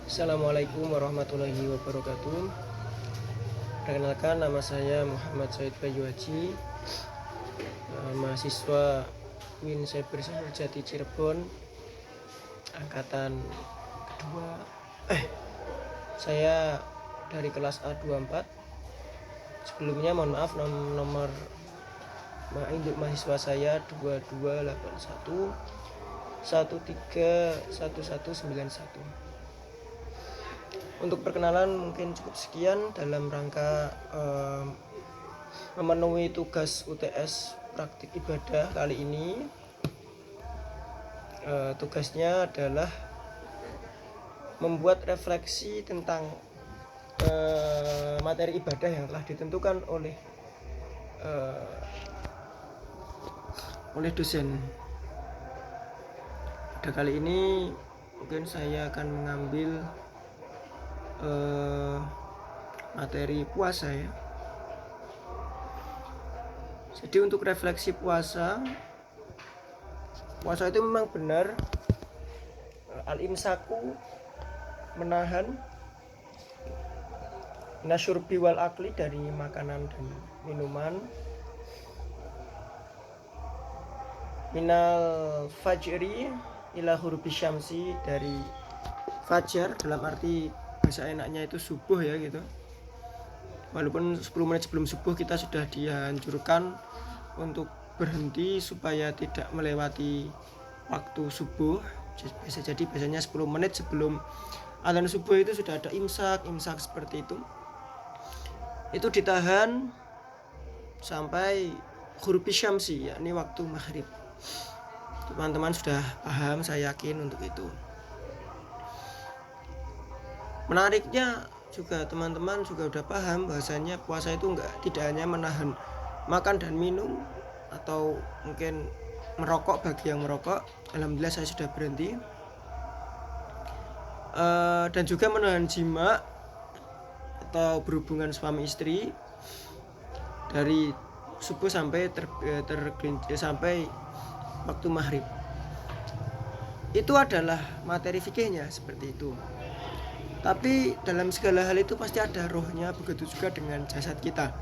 Assalamualaikum warahmatullahi wabarakatuh. Perkenalkan, nama saya Muhammad Said Bayu Haji, mahasiswa UIN Cyber Jati Cirebon, angkatan kedua. Saya dari kelas A24. Sebelumnya mohon maaf, nomor induk mahasiswa saya 2281 131191. Untuk perkenalan mungkin cukup sekian dalam rangka memenuhi tugas UTS praktik ibadah kali ini. Tugasnya adalah membuat refleksi tentang materi ibadah yang telah ditentukan oleh dosen. Pada kali ini mungkin saya akan mengambil materi puasa ya. Jadi untuk refleksi puasa itu memang benar al-imsaku, menahan, nasyurbi wal akli, dari makanan dan minuman, minal fajri ila hurubi syamsi, dari fajar dalam arti bahasa enaknya itu subuh ya gitu. Walaupun 10 menit sebelum subuh kita sudah dianjurkan untuk berhenti supaya tidak melewati waktu subuh. Biasanya 10 menit sebelum adzan subuh itu sudah ada imsak seperti itu. Itu ditahan sampai hurubi syamsi, yakni waktu maghrib. Teman-teman sudah paham, saya yakin untuk itu. Menariknya juga teman-teman juga udah paham bahwasanya puasa itu tidak hanya menahan makan dan minum atau mungkin merokok bagi yang merokok. Alhamdulillah saya sudah berhenti. Dan juga menahan jima atau berhubungan suami istri dari subuh sampai sampai waktu maghrib. Itu adalah materi fikihnya seperti itu. Tapi dalam segala hal itu pasti ada rohnya, begitu juga dengan jasad kita.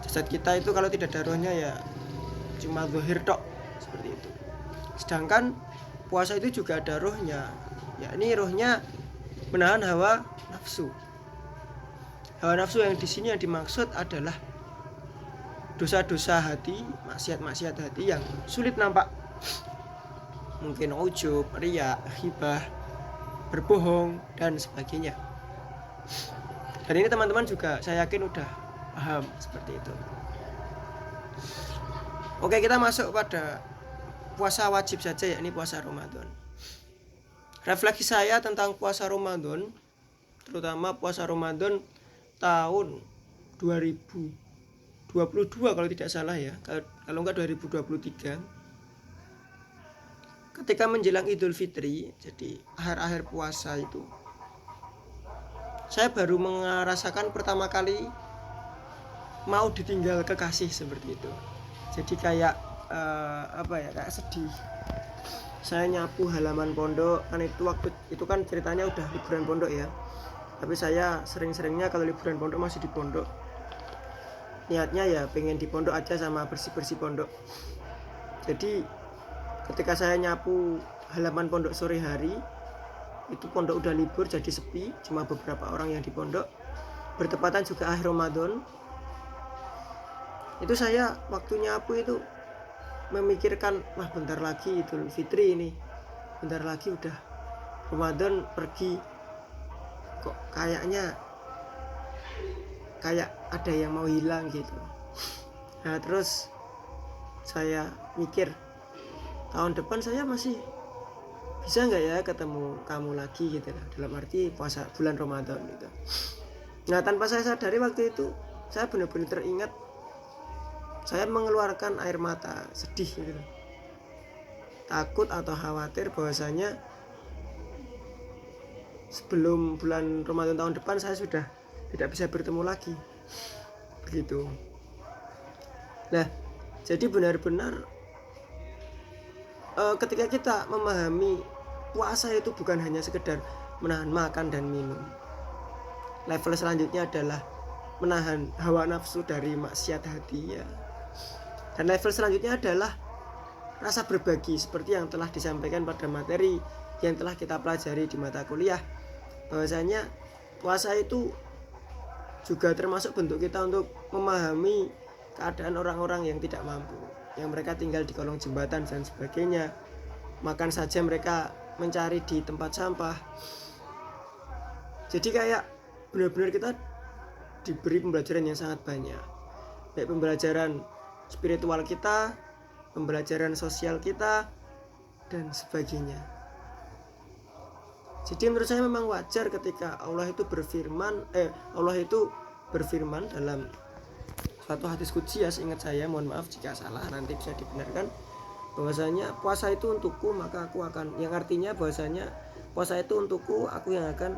Jasad kita itu kalau tidak ada rohnya ya cuma zahir tok, seperti itu. Sedangkan puasa itu juga ada rohnya, yakni rohnya menahan hawa nafsu. Hawa nafsu yang di sini yang dimaksud adalah dosa-dosa hati, maksiat-maksiat hati yang sulit nampak. Mungkin ujub, riya, ghibah, berbohong dan sebagainya. Dan ini teman-teman juga saya yakin udah paham seperti itu. Oke, kita masuk pada puasa wajib saja, yakni puasa Ramadan. Refleksi saya tentang puasa Ramadan, terutama puasa Ramadan tahun 2022 kalau tidak salah ya, kalau enggak 2023. Ketika menjelang Idul Fitri, jadi akhir-akhir puasa itu, saya baru merasakan pertama kali mau ditinggal kekasih seperti itu. Jadi kayak kayak sedih. Saya nyapu halaman pondok, kan itu waktu itu kan ceritanya udah liburan pondok ya. Tapi saya sering-seringnya kalau liburan pondok masih di pondok. Niatnya ya pengen di pondok aja sama bersih-bersih pondok. Jadi ketika saya nyapu halaman pondok sore hari, itu pondok udah libur jadi sepi, cuma beberapa orang yang di pondok. Bertepatan juga akhir Ramadan. Itu saya waktu nyapu itu memikirkan, wah bentar lagi Idul Fitri ini. Bentar lagi udah Ramadan pergi. Kok kayaknya kayak ada yang mau hilang gitu. Nah, terus saya mikir, tahun depan saya masih bisa nggak ya ketemu kamu lagi gitu lah, dalam arti puasa bulan Ramadan gitu. Nah, tanpa saya sadari waktu itu saya benar-benar teringat, saya mengeluarkan air mata sedih gitu, takut atau khawatir bahwasanya sebelum bulan Ramadan tahun depan saya sudah tidak bisa bertemu lagi begitu. Nah, jadi benar-benar ketika kita memahami puasa itu bukan hanya sekedar menahan makan dan minum. Level selanjutnya adalah menahan hawa nafsu dari maksiat hati ya. Dan level selanjutnya adalah rasa berbagi seperti yang telah disampaikan pada materi yang telah kita pelajari di mata kuliah, bahwasanya puasa itu juga termasuk bentuk kita untuk memahami keadaan orang-orang yang tidak mampu, yang mereka tinggal di kolong jembatan dan sebagainya. Makan saja mereka mencari di tempat sampah. Jadi kayak benar-benar kita diberi pembelajaran yang sangat banyak, baik pembelajaran spiritual kita, pembelajaran sosial kita, dan sebagainya. Jadi menurut saya memang wajar ketika Allah itu berfirman dalam suatu hadis qudsi ya, seingat saya, mohon maaf jika salah, nanti bisa dibenarkan, bahwasanya puasa itu untukku maka aku akan, yang artinya bahwasanya puasa itu untukku, aku yang akan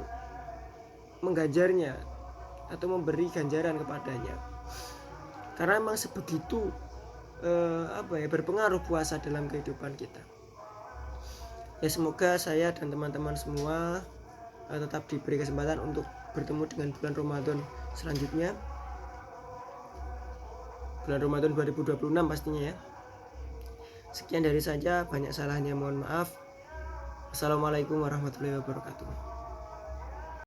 mengganjarnya atau memberi ganjaran kepadanya. Karena memang sebegitu berpengaruh puasa dalam kehidupan kita. Ya semoga saya dan teman-teman semua tetap diberi kesempatan untuk bertemu dengan bulan Ramadan selanjutnya, bulan Ramadan 2026 pastinya ya. Sekian dari saja, banyak salahnya mohon maaf. Assalamualaikum warahmatullahi wabarakatuh.